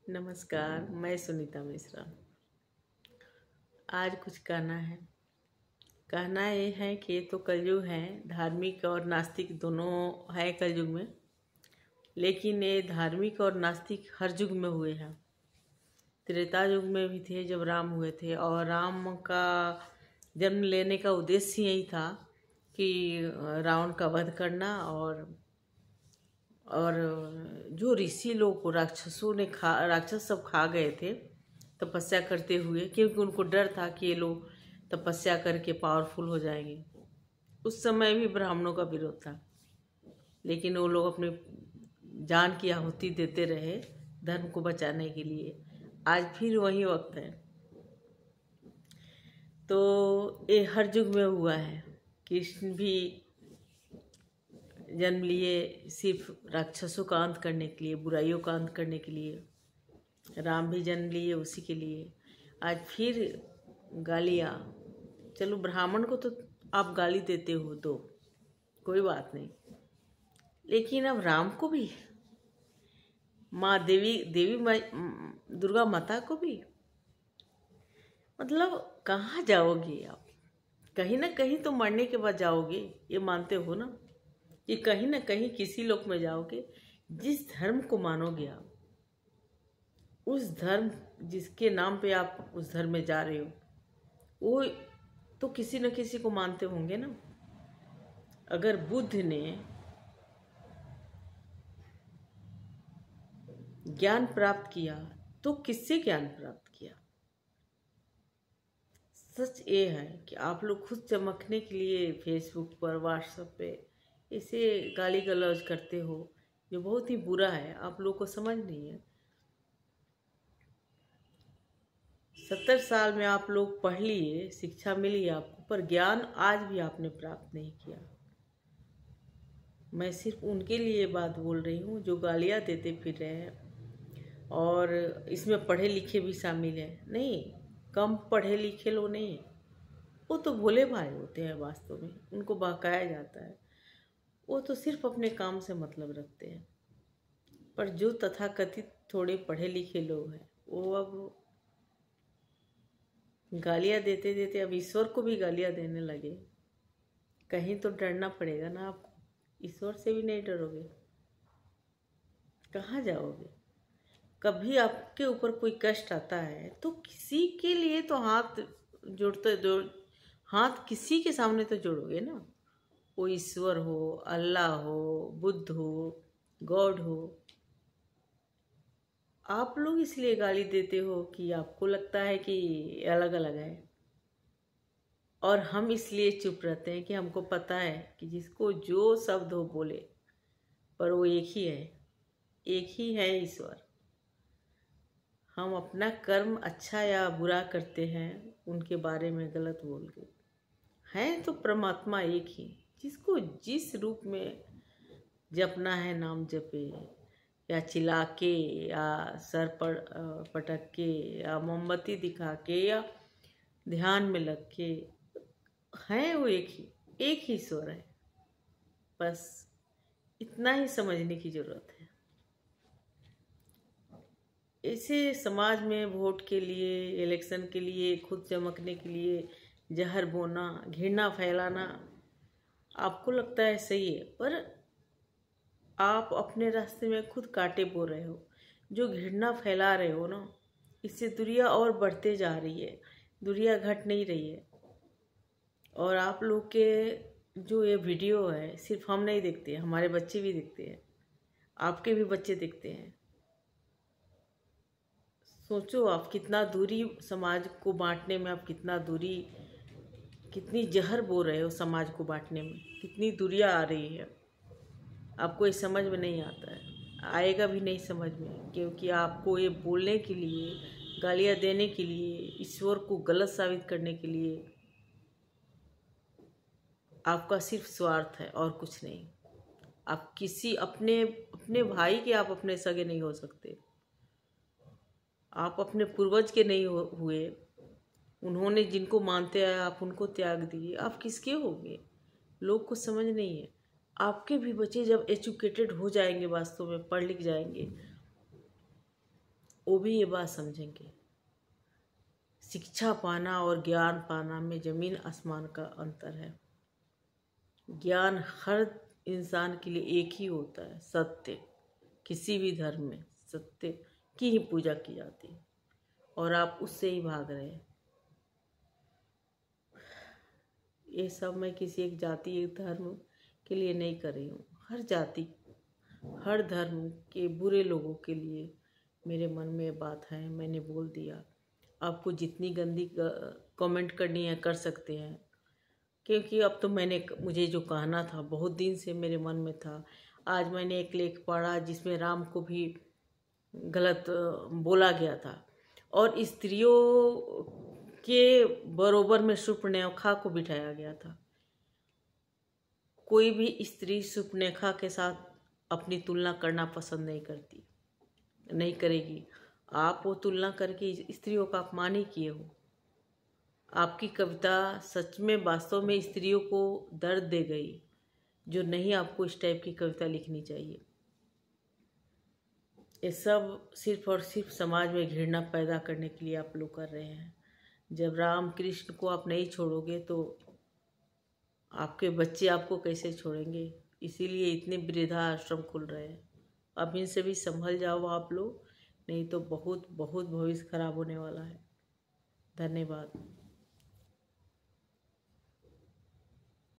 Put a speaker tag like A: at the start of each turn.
A: नमस्कार, मैं सुनीता मिश्रा। आज कुछ कहना है। कहना ये है कि ये तो कलयुग है, धार्मिक और नास्तिक दोनों है कलयुग में। लेकिन ये धार्मिक और नास्तिक हर युग में हुए हैं। त्रेता युग में भी थे जब राम हुए थे, और राम का जन्म लेने का उद्देश्य यही था कि रावण का वध करना, और जो ऋषि लोग को राक्षसों ने राक्षस सब खा गए थे तपस्या करते हुए, क्योंकि उनको डर था कि ये लोग तपस्या करके पावरफुल हो जाएंगे। उस समय भी ब्राह्मणों का विरोध था, लेकिन वो लोग अपने जान की आहुति देते रहे धर्म को बचाने के लिए। आज फिर वही वक्त है। तो ये हर युग में हुआ है। कृष्ण भी जन्म लिए सिर्फ राक्षसों का अंत करने के लिए, बुराइयों का अंत करने के लिए। राम भी जन्म लिए उसी के लिए। आज फिर गालियाँ। चलो, ब्राह्मण को तो आप गाली देते हो, दो, कोई बात नहीं, लेकिन अब राम को भी, माँ देवी दुर्गा माता को भी, मतलब कहाँ जाओगे आप? कहीं ना कहीं तो मरने के बाद जाओगे, ये मानते हो ना कि कहीं ना कहीं किसी लोक में जाओगे। जिस धर्म को मानोगे आप, उस धर्म जिसके नाम पे आप उस धर्म में जा रहे हो, वो तो किसी न किसी को मानते होंगे ना। अगर बुद्ध ने ज्ञान प्राप्त किया तो किससे ज्ञान प्राप्त किया? सच ये है कि आप लोग खुद चमकने के लिए फेसबुक पर, व्हाट्सएप पे ऐसे गाली गलौज करते हो, जो बहुत ही बुरा है। आप लोग को समझ नहीं है। 70 साल में आप लोग पढ़ लिए, शिक्षा मिली आपको, पर ज्ञान आज भी आपने प्राप्त नहीं किया। मैं सिर्फ उनके लिए बात बोल रही हूँ जो गालियाँ देते फिर रहे हैं, और इसमें पढ़े लिखे भी शामिल हैं। नहीं, कम पढ़े लिखे लोग नहीं हैं, वो तो भोले भाई होते हैं। वास्तव में उनको बहकाया जाता है। वो तो सिर्फ अपने काम से मतलब रखते हैं। पर जो तथाकथित थोड़े पढ़े लिखे लोग हैं, वो अब गालियाँ देते देते अब ईश्वर को भी गालियाँ देने लगे। कहीं तो डरना पड़ेगा ना आपको। ईश्वर से भी नहीं डरोगे, कहाँ जाओगे? कभी आपके ऊपर कोई कष्ट आता है तो किसी के लिए तो हाथ हाथ किसी के सामने तो जोड़ोगे ना। वो ईश्वर हो, अल्लाह हो, बुद्ध हो, गॉड हो। आप लोग इसलिए गाली देते हो कि आपको लगता है कि अलग अलग है, और हम इसलिए चुप रहते हैं कि हमको पता है कि जिसको जो शब्द हो बोले, पर वो एक ही है, एक ही है ईश्वर। हम अपना कर्म अच्छा या बुरा करते हैं उनके बारे में गलत बोल के, हैं तो परमात्मा एक ही। जिसको जिस रूप में जपना है नाम जपे, या चिल्ला के, या सर पर पटक के, या मोमबत्ती दिखा के, या ध्यान में लग के, है वो एक ही ईश्वर है। बस इतना ही समझने की जरूरत है। ऐसे समाज में वोट के लिए, इलेक्शन के लिए, खुद चमकने के लिए जहर बोना, घृणा फैलाना, आपको लगता है सही है, पर आप अपने रास्ते में खुद कांटे बो रहे हो। जो घृणा फैला रहे हो ना, इससे दुनिया और बढ़ते जा रही है, दुनिया घट नहीं रही है। और आप लोग के जो ये वीडियो है, सिर्फ हम नहीं देखते, हमारे बच्चे भी देखते हैं, आपके भी बच्चे देखते हैं। सोचो आप कितना दूरी समाज को बांटने में, आप कितनी जहर बो रहे हो समाज को बांटने में, कितनी दूरियां आ रही है। आपको ये समझ में नहीं आता है, आएगा भी नहीं समझ में, क्योंकि आपको ये बोलने के लिए, गालियां देने के लिए, ईश्वर को गलत साबित करने के लिए आपका सिर्फ स्वार्थ है और कुछ नहीं। आप किसी अपने भाई के आप अपने सगे नहीं हो सकते। आप अपने पूर्वज के नहीं हुए। उन्होंने जिनको मानते आए आप उनको त्याग दिए, आप किसके होंगे? लोग को समझ नहीं है। आपके भी बच्चे जब एजुकेटेड हो जाएंगे, वास्तव में पढ़ लिख जाएंगे, वो भी ये बात समझेंगे। शिक्षा पाना और ज्ञान पाना में ज़मीन आसमान का अंतर है। ज्ञान हर इंसान के लिए एक ही होता है, सत्य। किसी भी धर्म में सत्य की ही पूजा की जाती है और आप उससे ही भाग रहे हैं। ये सब मैं किसी एक जाति एक धर्म के लिए नहीं कर रही हूँ। हर जाति हर धर्म के बुरे लोगों के लिए मेरे मन में ये बात है, मैंने बोल दिया। आपको जितनी गंदी कमेंट करनी है कर सकते हैं, क्योंकि अब तो मुझे जो कहना था बहुत दिन से मेरे मन में था। आज मैंने एक लेख पढ़ा जिसमें राम को भी गलत बोला गया था और स्त्रियों के बरोबर में शूर्पणखा को बिठाया गया था। कोई भी स्त्री शूर्पणखा के साथ अपनी तुलना करना पसंद नहीं करती, नहीं करेगी। आप वो तुलना करके स्त्रियों का अपमान ही किए हो। आपकी कविता सच में वास्तव में स्त्रियों को दर्द दे गई, जो नहीं आपको इस टाइप की कविता लिखनी चाहिए। ये सब सिर्फ और सिर्फ समाज में घृणा पैदा करने के लिए आप लोग कर रहे हैं। जब राम कृष्ण को आप नहीं छोड़ोगे तो आपके बच्चे आपको कैसे छोड़ेंगे? इसीलिए इतने वृद्धाश्रम खुल रहे हैं। अब इनसे भी संभल जाओ आप लोग, नहीं तो बहुत बहुत भविष्य खराब होने वाला है। धन्यवाद।